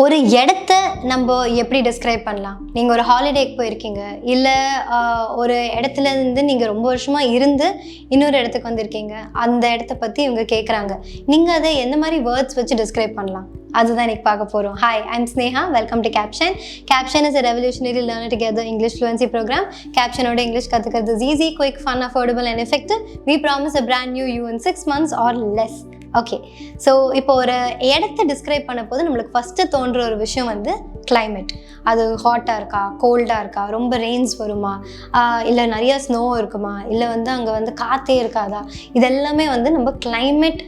ஒரு இடத்த நம்ம எப்படி டிஸ்கிரைப் பண்ணலாம்? நீங்கள் ஒரு ஹாலிடேக்கு போயிருக்கீங்க, இல்லை ஒரு இடத்துலேருந்து நீங்கள் ரொம்ப வருஷமாக இருந்து இன்னொரு இடத்துக்கு வந்திருக்கீங்க. அந்த இடத்த பற்றி இவங்க கேட்குறாங்க. நீங்கள் அதை எந்த மாதிரி வேர்ட்ஸ் வச்சு டிஸ்கிரைப் பண்ணலாம்? அதுதான் இன்றைக்கி பார்க்க போகிறோம். Hi, I'm Sneha. Welcome to Capshine. Capshine is a revolutionary learn together English fluency program. Capshineோட இங்கிலீஷ் கற்றுக்கிறது is easy, quick, fun, affordable and effective. We promise a brand new you in 6 months or less. Okay, so இப்போ ஒரு இடத்த describe பண்ண போது நம்மளுக்கு first தோன்ற ஒரு விஷயம் வந்து கிளைமேட். அது ஹாட்டாக இருக்கா, கோல்டாக இருக்கா, ரொம்ப ரெயின்ஸ் வருமா, இல்லை நிறையா ஸ்னோ இருக்குமா, இல்லை வந்து அங்கே வந்து காற்றே இருக்காதா, இதெல்லாமே வந்து நம்ம கிளைமேட்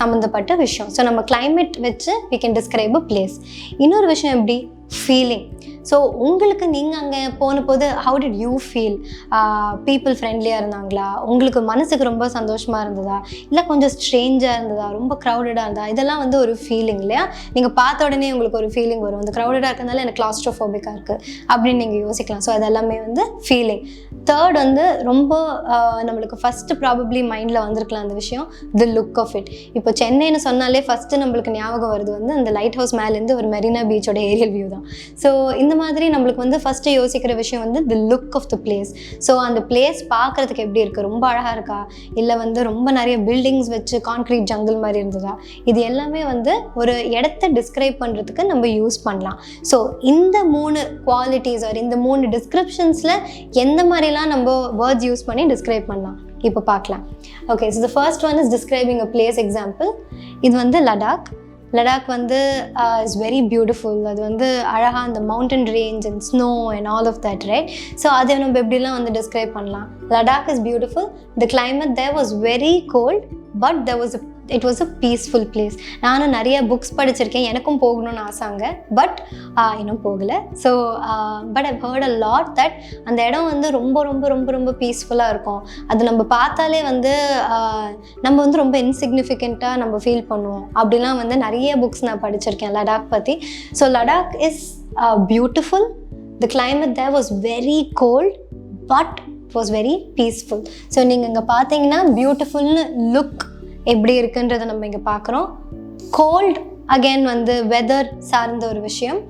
சம்மந்தப்பட்ட விஷயம். ஸோ நம்ம கிளைமேட் வச்சு we can describe a place. இன்னொரு விஷயம் எப்படி, ஃபீலிங். ஸோ உங்களுக்கு நீங்கள் அங்கே போன போது how did you feel? People ஃப்ரெண்ட்லியாக இருந்தாங்களா, உங்களுக்கு மனசுக்கு ரொம்ப சந்தோஷமாக இருந்ததா, இல்லை கொஞ்சம் ஸ்ட்ரேஞ்சாக இருந்ததா, ரொம்ப க்ரௌடடாக இருந்தா, இதெல்லாம் வந்து ஒரு ஃபீலிங் இல்லையா? நீங்கள் பார்த்த உடனே உங்களுக்கு ஒரு ஃபீலிங் வரும். அந்த க்ரௌடடாக இருக்கிறதுனால எனக்கு கிளாஸ்ட்ரோஃபோபிக்காக இருக்குது அப்படின்னு நீங்கள் யோசிக்கலாம். ஸோ அதெல்லாமே வந்து ஃபீலிங். தேர்ட் வந்து ரொம்ப நம்மளுக்கு ஃபஸ்ட்டு ப்ராபப்ளி மைண்டில் வந்திருக்கலாம் அந்த விஷயம், தி லுக் ஆஃப் இட். இப்போ சென்னைன்னு சொன்னாலே ஃபஸ்ட்டு நம்மளுக்கு ஞாபகம் வருது வந்து அந்த லைட் ஹவுஸ் மேலேருந்து ஒரு மெரினா பீச்சோட ஏரியல் வியூ தான். ஸோ இந்த மாதிரி நம்மளுக்கு வந்து ஃபஸ்ட்டு யோசிக்கிற விஷயம் வந்து the look of the place. So அந்த பிளேஸ் பார்க்குறதுக்கு எப்படி இருக்குது, ரொம்ப அழகாக இருக்கா, இல்லை வந்து ரொம்ப நிறைய பில்டிங்ஸ் வச்சு கான்க்ரீட் ஜங்கிள் மாதிரி இருந்ததா, இது எல்லாமே வந்து ஒரு இடத்த டிஸ்கிரைப் பண்ணுறதுக்கு நம்ம யூஸ் பண்ணலாம். ஸோ இந்த 3 குவாலிட்டிஸ் ஆர் இந்த 3 டிஸ்கிரிப்ஷன்ஸில் எந்த மாதிரிலாம் நம்ம வேர்ட்ஸ் யூஸ் பண்ணி டிஸ்கிரைப் பண்ணலாம் இப்போ பார்க்கலாம். Okay, so the first one is describing a place. Example, இது வந்து லடாக். லடாக் வந்து இஸ் வெரி பியூட்டிஃபுல். அது வந்து அழகாக அந்த mountain range and snow and all of that, right? So அதை நம்ம எப்படிலாம் வந்து டிஸ்கிரைப் பண்ணலாம்? Ladakh is beautiful. The climate there was very cold but it was a peaceful place. நானும் நிறைய புக்ஸ் படிச்சிருக்கேன், எனக்கும் போகணும்னு ஆசாங்க, பட் இன்னும் போகலை. So but I've heard a lot that அந்த இடம் வந்து ரொம்ப ரொம்ப ரொம்ப ரொம்ப பீஸ்ஃபுல்லாக இருக்கும். அது நம்ம பார்த்தாலே வந்து நம்ம வந்து ரொம்ப இன்சிக்னிஃபிகண்ட்டாக நம்ம ஃபீல் பண்ணுவோம். அப்படிலாம் வந்து நிறைய புக்ஸ் நான் படிச்சிருக்கேன் லடாக் பற்றி. So Ladakh is beautiful. The climate there was very cold but it was very peaceful. So நீங்கள் இங்கே பார்த்தீங்கன்னா பியூட்டிஃபுல்னு லுக் எப்படி இருக்குன்றதை நம்ம இங்கே பார்க்குறோம். கோல்ட் அகெயின் வந்து வெதர் சார்ந்த ஒரு விஷயம்,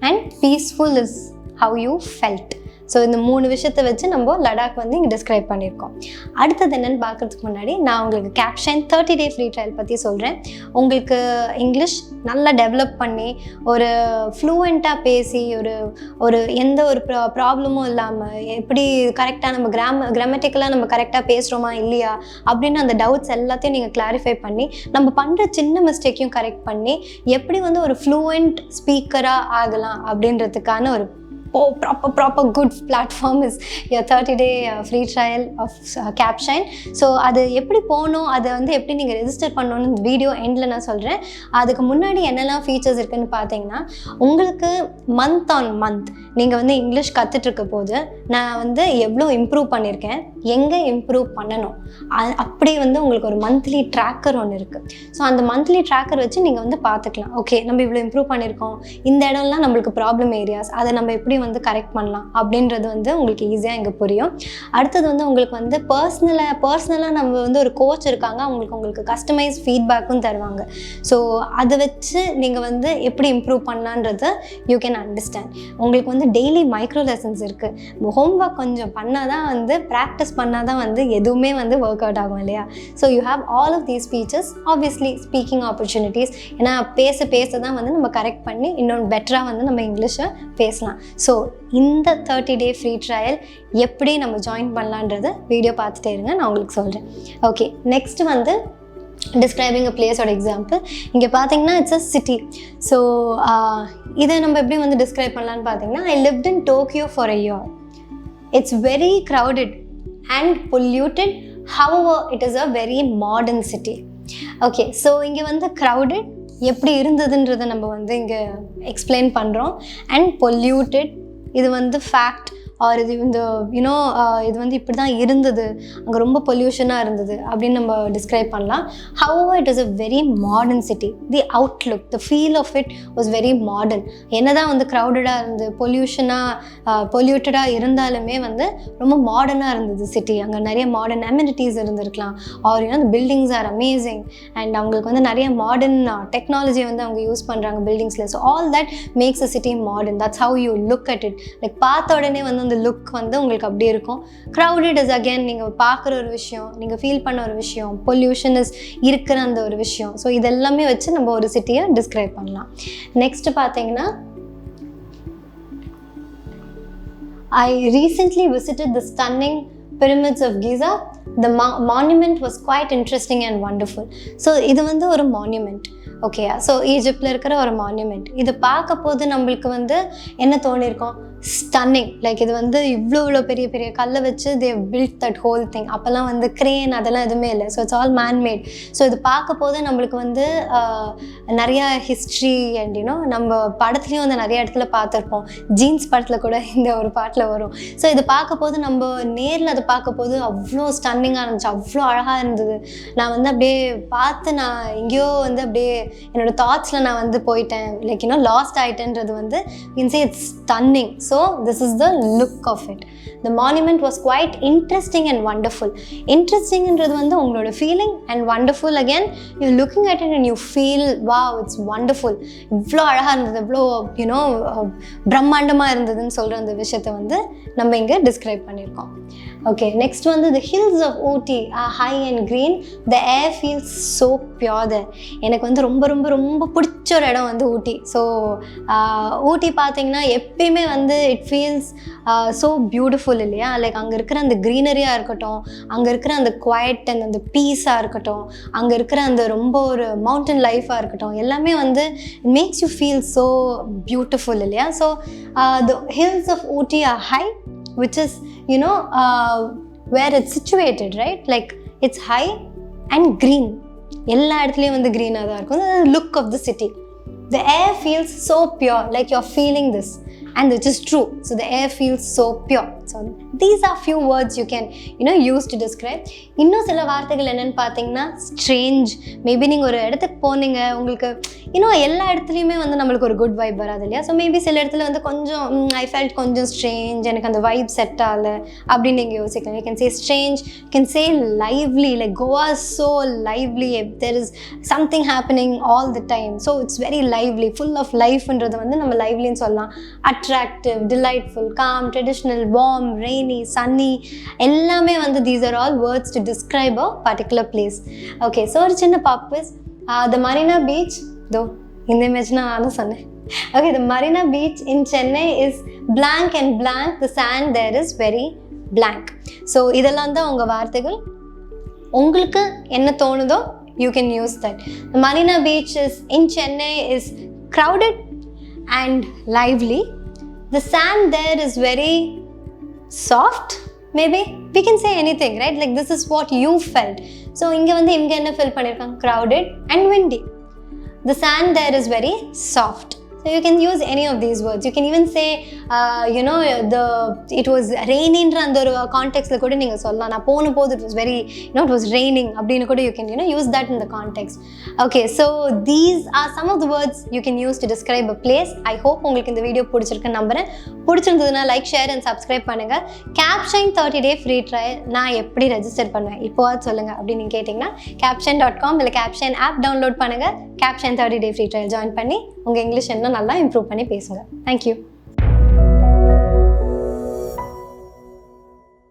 and peaceful is how you felt. So இந்த 3 விஷயத்தை வச்சு நம்ம லடாக் வந்து இங்கே டிஸ்கிரைப் பண்ணியிருக்கோம். அடுத்தது என்னென்னு பார்க்குறதுக்கு முன்னாடி நான் உங்களுக்கு கேப்ஷைன் 30 day ஃப்ரீ ட்ரையல் பற்றி சொல்கிறேன். உங்களுக்கு இங்கிலீஷ் நல்லா டெவலப் பண்ணி ஒரு ஃப்ளூவெண்ட்டாக பேசி ஒரு எந்த ஒரு ப்ராப்ளமும் இல்லாமல் எப்படி கரெக்டாக நம்ம கிராமட்டிக்கலாக நம்ம கரெக்டாக பேசுகிறோமா இல்லையா அப்படின்னு அந்த டவுட்ஸ் எல்லாத்தையும் நீங்கள் கிளாரிஃபை பண்ணி நம்ம பண்ணுற சின்ன மிஸ்டேக்கையும் கரெக்ட் பண்ணி எப்படி வந்து ஒரு ஃப்ளூவெண்ட் ஸ்பீக்கராக ஆகலாம் அப்படின்றதுக்கான ஒரு proper good platform is your 30 day free trial of Capshine. So அது எப்படி போகணும், அதை வந்து எப்படி நீங்கள் ரெஜிஸ்டர் பண்ணணும்னு இந்த வீடியோ எண்டில் நான் சொல்கிறேன். அதுக்கு முன்னாடி என்னெல்லாம் ஃபீச்சர்ஸ் இருக்குதுன்னு பார்த்தீங்கன்னா, உங்களுக்கு மந்த் ஆன் மந்த் நீங்கள் வந்து இங்கிலீஷ் கற்றுட்ருக்க போது நான் வந்து எவ்வளோ இம்ப்ரூவ் பண்ணியிருக்கேன், எங்கே இம்ப்ரூவ் பண்ணணும், அப்படி வந்து உங்களுக்கு ஒரு மந்த்லி ட்ராக்கர் ஒன்று இருக்குது. ஸோ அந்த மந்த்லி ட்ராக்கர் வச்சு நீங்கள் வந்து பார்த்துக்கலாம். ஓகே, நம்ம இவ்வளோ இம்ப்ரூவ் பண்ணியிருக்கோம், இந்த இடம்லாம் நம்மளுக்கு ப்ராப்ளம் ஏரியாஸ், அதை நம்ம எப்படி வந்து கரெக்ட் பண்ணலாம் அப்படின்றது வந்து உங்களுக்கு ஈஸியாக இங்கே புரியும். அடுத்தது வந்து உங்களுக்கு வந்து பர்சனலாக நம்ம வந்து ஒரு கோச் இருக்காங்க, உங்களுக்கு கஸ்டமைஸ் ஃபீட்பேக்கும் தருவாங்க. ஸோ அதை வச்சு நீங்கள் வந்து எப்படி இம்ப்ரூவ் பண்ணலான்றது யூ கேன் அண்டர்ஸ்டாண்ட். உங்களுக்கு வந்து டெய்லி மைக்ரோ லெசன்ஸ் இருக்குது. ஹோம்ஒர்க் கொஞ்சம் பண்ணால் தான் வந்து ப்ராக்டிஸ் பண்ணால் தான் வந்து எதுவுமே வந்து ஒர்க் அவுட் ஆகும் இல்லையா? So you have all of these features. Obviously speaking opportunities, ஏன்னா பேச தான் வந்து நம்ம கரெக்ட் பண்ணி இன்னொன்று பெட்டராக வந்து நம்ம இங்கிலீஷை பேசலாம். ஸோ இந்த 30 day ஃப்ரீ ட்ரையல் எப்படி நம்ம ஜாயின் பண்ணலான்றதை வீடியோ பார்த்துட்டே இருங்க, நான் உங்களுக்கு சொல்கிறேன். ஓகே, நெக்ஸ்ட்டு வந்து டிஸ்கிரைபிங் அ பிளேஸோட எக்ஸாம்பிள். இங்கே பார்த்தீங்கன்னா இட்ஸ் அ சிட்டி. ஸோ இதை நம்ம எப்படி வந்து டிஸ்கிரைப் பண்ணலான்னு பார்த்தீங்கன்னா, ஐ lived in Tokyo for a year. It's very crowded and polluted, however it is a very modern city. Okay, so இங்கே வந்து க்ரௌடட் எப்படி இருந்ததுன்றதை நம்ம வந்து இங்கே எக்ஸ்பிளைன் பண்ணுறோம். அண்ட் பொல்யூட்டட், இது வந்து ஃபேக்ட், ஆர் இது இந்த யூனோ இது வந்து இப்படி தான் இருந்தது, அங்கே ரொம்ப பொல்யூஷனாக இருந்தது அப்படின்னு நம்ம டிஸ்கிரைப் பண்ணலாம். However it is a very modern city. The outlook, the feel of it was very modern. என்னதான் வந்து க்ரௌடடாக இருந்து பொல்யூட்டடாக இருந்தாலுமே வந்து ரொம்ப மாடர்னாக இருந்தது சிட்டி. அங்கே நிறைய மாடர்ன் அமெனிட்டிஸ் இருந்திருக்கலாம். Or you know the buildings are amazing and அவங்களுக்கு வந்து நிறைய மாடர்ன் டெக்னாலஜி வந்து அவங்க யூஸ் பண்ணுறாங்க பில்டிங்ஸில். So all that makes a city modern. That's how you look at it. Like பார்த்த உடனே வந்து அந்த லுக் வந்து உங்களுக்கு அப்படியே இருக்கும். க்ரௌடட் இஸ் அகேன் நீங்கள் பார்க்குற ஒரு விஷயம், நீங்கள் ஃபீல் பண்ண ஒரு விஷயம், பொல்யூஷன் இஸ் இருக்கிற அந்த ஒரு விஷயம். ஸோ இதெல்லாமே வச்சு நம்ம ஒரு சிட்டியை டிஸ்கிரைப் பண்ணலாம். நெக்ஸ்ட் பார்த்தீங்கன்னா, I recently visited the stunning pyramids of Giza. The monument was quite interesting and wonderful. So இது வந்து ஒரு மான்யூமெண்ட். ஓகேயா? ஸோ ஈஜிப்டில் இருக்கிற ஒரு மான்யூமெண்ட். இது பார்க்க போது நம்மளுக்கு வந்து என்ன தோணியிருக்கோம்? ஸ்டன்னிங். லைக் இது வந்து இவ்வளோ பெரிய பெரிய கல்லை வச்சு தே பில்ட் தட் ஹோல் திங். அப்போல்லாம் வந்து கிரேன் அதெல்லாம் எதுவுமே இல்லை. So it's all man-made. So இது பார்க்க போது நம்மளுக்கு வந்து நிறையா ஹிஸ்ட்ரி அண்ட் யூனோ நம்ம படத்துலேயும் வந்து நிறைய இடத்துல பார்த்துருப்போம். ஜீன்ஸ் படத்தில் கூட இந்த ஒரு பாட்டில் வரும். ஸோ இது பார்க்க போது நம்ம நேரில் அதை பார்க்க போது அவ்வளோ ஸ்டன்னிங்காக இருந்துச்சு, அவ்வளோ அழகாக இருந்தது. நான் வந்து அப்படியே பார்த்து நான் எங்கேயோ வந்து அப்படியே என்னோடய தாட்ஸில் நான் வந்து போயிட்டேன். லைக் யூனோ லாஸ்ட் ஆகிட்டேன்றது வந்து means it's stunning. So this is the look of it. The monument was quite interesting and wonderful. Interesting என்றது வந்து உங்களோட feeling and wonderful again you're looking at it and you feel wow it's wonderful. இவ்வளோ அழகாக இருந்தது, இவ்வளோ you know பிரம்மாண்டமாக இருந்ததுன்னு சொல்கிற அந்த விஷயத்தை வந்து நம்ம இங்கே டிஸ்கிரைப் பண்ணியிருக்கோம். ஓகே, நெக்ஸ்ட் வந்து the hills of Ooty are high and green. The air feels so pure there. எனக்கு வந்து ரொம்ப ரொம்ப ரொம்ப பிடிச்ச ஒரு இடம் வந்து ஊட்டி. ஸோ ஊட்டி பார்த்தீங்கன்னா எப்பயுமே வந்து இட் ஃபீல்ஸ் ஸோ பியூட்டிஃபுல் இல்லையா? லைக் அங்கே இருக்கிற அந்த க்ரீனரியாக இருக்கட்டும், அங்கே இருக்கிற அந்த குவைட் அண்ட் அந்த பீஸாக இருக்கட்டும், அங்கே இருக்கிற அந்த ரொம்ப ஒரு மவுண்டன் லைஃபாக இருக்கட்டும், எல்லாமே வந்து makes you feel so beautiful இல்லையா? So the hills of Ooty are high, which is you know where it's situated, right? Like it's high and green. எல்லா இடத்துலையும் வந்து க்ரீனாக தான் இருக்கும். Look of the city. The air feels so pure, like you're feeling this, and which is true. So the air feels so pure. So these are few words you can use to describe. இன்னும் சில வார்த்தைகள் என்னென்னு பார்த்தீங்கன்னா strange. Maybe நீங்கள் ஒரு இடத்துக்கு போனீங்க, உங்களுக்கு எல்லா இடத்துலையுமே வந்து நம்மளுக்கு ஒரு குட் வைப் வராது இல்லையா? ஸோ மேபி சில இடத்துல வந்து கொஞ்சம் ஐ ஃபெல்ட் கொஞ்சம் ஸ்ட்ரேஞ்ச், எனக்கு அந்த வைப் செட் ஆகலை அப்படின்னு நீங்கள் யோசிக்கலாம். You can say strange, can say lively. Like Goa is so lively. There is something happening all the time. So it's very lively, full of லைஃப்ன்றது வந்து நம்ம லைவ்லின்னு சொல்லலாம். Attractive, delightful, calm, traditional, warm, rainy, sunny, எல்லாமே வந்து these are all words to describe a particular place. Okay, so ஒரு சின்ன pop quiz. The Marina beach, though இந்த இமேஜ் நானும் சொன்னேன். Okay, the Marina beach in Chennai is blank and blank. The sand there is very blank. So இதெல்லாம் தான் உங்கள் வார்த்தைகள். உங்களுக்கு என்ன தோணுதோ you can use that. The Marina beach is in Chennai is crowded and lively. The sand there is very soft. Maybe we can say anything, right? Like this is what you felt. So இங்க என்ன feel பண்ணிருக்காங்க? Crowded and windy. The sand there is very soft. So you can use any of these words. You can even say it was raining அந்த ஒரு கான்டெக்ட்ல கூட நீங்க சொல்லலாம். நான் போன போது it was very it was raining அப்படினு கூட you can use that in the context. Okay, so these are some of the words you can use to describe a place. I hope உங்களுக்கு இந்த வீடியோ பிடிச்சிருக்குன்னு நம்புறேன். பிடிச்சிருந்ததுன்னா like, share and subscribe பண்ணுங்க. Capshine 30-day free trial நான் எப்படி register பண்ணுவேன் இப்போவாது சொல்லுங்க அப்படின்னு நீங்க கேட்டிங்கன்னா capshine.com இல்ல Capshine app டவுன்லோட் பண்ணுங்க. Capshine 30-day free trial join பண்ணி உங்க இங்கிலீஷ் இன்னும் நல்லா இம்ப்ரூவ் பண்ணி பேசுங்க. Thank you.